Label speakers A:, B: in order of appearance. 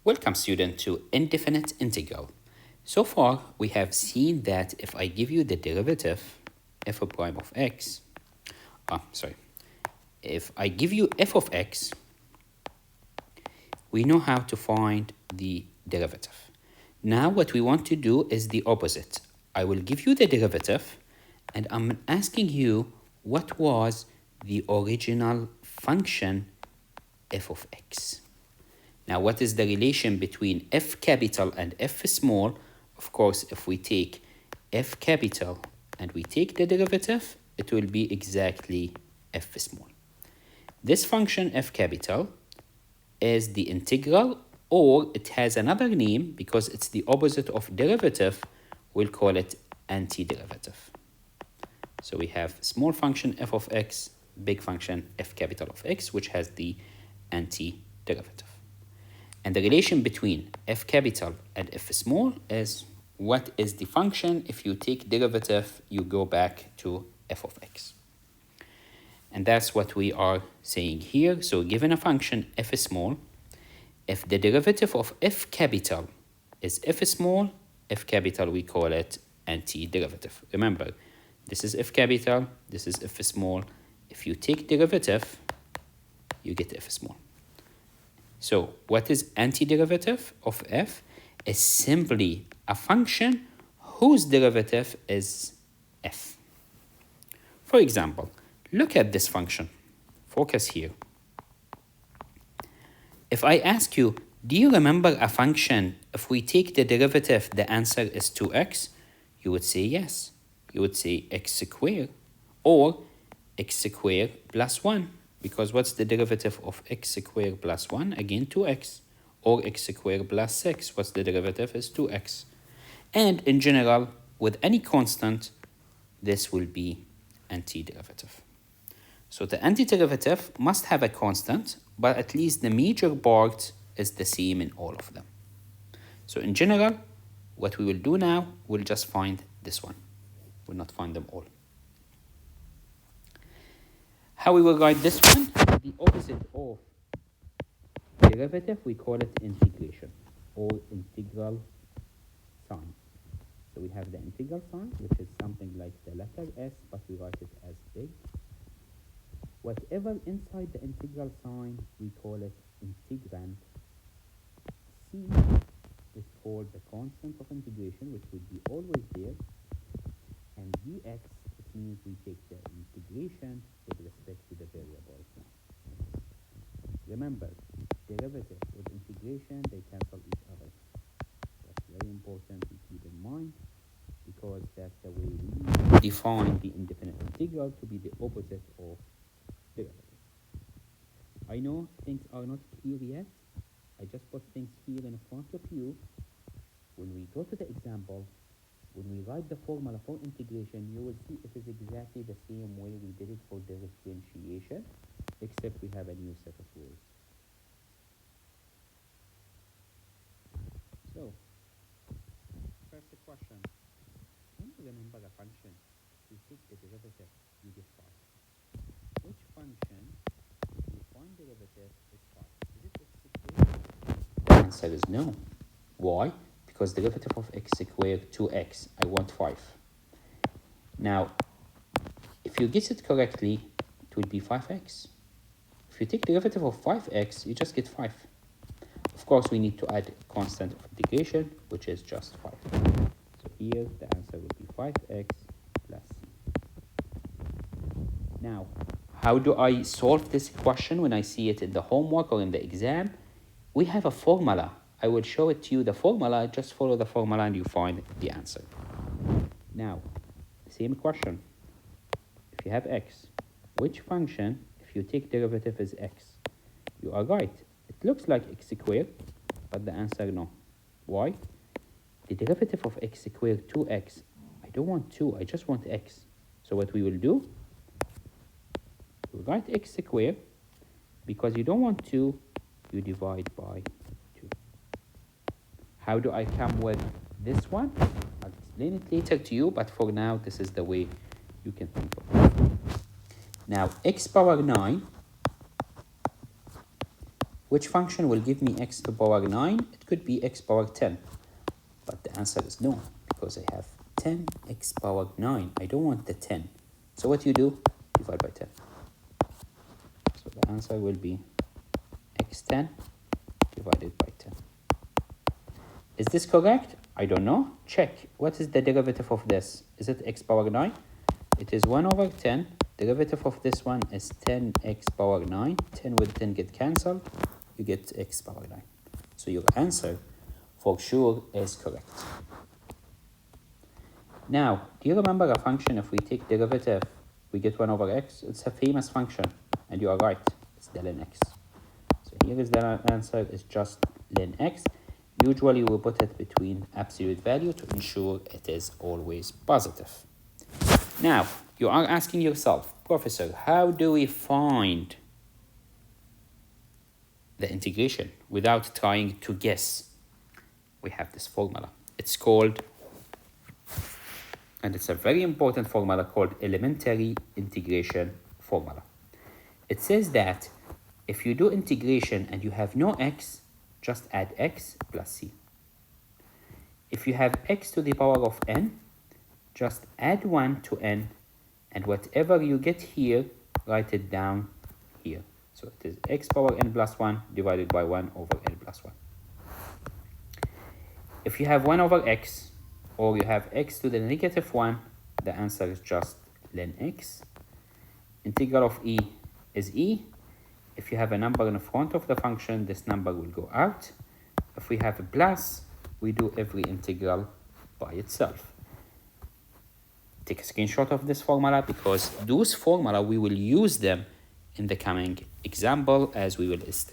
A: Welcome student to indefinite integral. So far we have seen that if I give you the derivative f prime of x, if I give you f of x, we know how to find the derivative. Now what we want to do is the opposite. I will give you the derivative and I'm asking you what was the original function f of x. Now, what is the relation between f capital and f small? Of course, if we take f capital and we take the derivative, it will be exactly f small. This function f capital is the integral, or it has another name because it's the opposite of derivative. We'll call it antiderivative. So we have small function f of x, big function f capital of x, which has the antiderivative. And the relation between f capital and f small is what is the function. If you take derivative, you go back to f of x. And that's what we are saying here. So given a function f small, if the derivative of f capital is f small, f capital, we call it antiderivative. Remember, this is f capital, this is f small. If you take derivative, you get f small. So what is antiderivative of f? Is simply a function whose derivative is f. For example, look at this function. Focus here. If I ask you, do you remember a function, if we take the derivative, the answer is 2x? You would say yes. You would say x squared or x squared plus 1. Because what's the derivative of x squared plus 1? Again, 2x. Or x squared plus 6. What's the derivative? Is 2x. And in general, with any constant, this will be antiderivative. So the antiderivative must have a constant, but at least the major part is the same in all of them. So in general, what we will do now, we'll just find this one. We'll not find them all. How we will write this one? The opposite of derivative, we call it integration or integral sign. So we have the integral sign, which is something like the letter S, but we write it as big. Whatever inside the integral sign, we call it integrand. C is called the constant of integration, which would be always there. And dx, it means we take the integration with respect to the variable. Remember, derivative with integration, they cancel each other. That's very important to keep in mind because that's the way we define the indefinite integral to be the opposite of derivative. I know things are not clear yet. I just put things here in front of you. When we go to the example, when we write the formula for integration, you will see it is exactly the same way we did it for differentiation, except we have a new set of rules. So, first question. When you remember a function, you take the derivative, you get 5. Which function, if you find derivative, is 5? Is it x squared? The answer is no. Why? Because derivative of x squared 2x, I want 5. Now, if you guess it correctly, it will be 5x. If you take derivative of 5x, you just get 5. Of course, we need to add constant of integration, which is just 5. So here, the answer will be 5x plus c. Now, how do I solve this question when I see it in the homework or in the exam? We have a formula. I will show it to you, the formula. Just follow the formula and you find the answer. Now, same question. If you have x, which function, if you take derivative is x? You are right. It looks like x squared, but the answer no. Why? The derivative of x squared 2x. I don't want 2, I just want x. So what we will do, we write x squared. Because you don't want 2, you divide by 2. How do I come with this one? I'll explain it later to you, but for now, this is the way you can think of it. Now, x power 9 which function will give me x to the power 9? It could be x power 10. But the answer is no, because I have 10x power 9. I don't want the 10. So what you do? Divide by 10. So the answer will be x10 divided by 10. Is this correct? I don't know. Check. What is the derivative of this? Is it x power 9? It is 1 over 10. Derivative of this one is 10x power 9. 10 with 10 get cancelled. You get x power 9. So your answer for sure is correct. Now, do you remember a function, if we take derivative, we get 1 over x? It's a famous function, and you are right. It's the ln x. So here is the answer, is just ln x. Usually we put it between absolute value to ensure it is always positive. Now, you are asking yourself, Professor, how do we find the integration without trying to guess? We have this formula. It's called, and it's a very important formula called elementary integration formula. It says that if you do integration and you have no x, just add x plus c. If you have x to the power of n, just add 1 to n, and whatever you get here, write it down here. So it is x power n plus 1 divided by 1 over n plus 1. If you have 1 over x, or you have x to the negative 1, the answer is just ln x. Integral of e is e. If you have a number in front of the function, this number will go out. If we have a plus, we do every integral by itself. Take a screenshot of this formula, because those formula we will use them in the coming example as we will illustrate.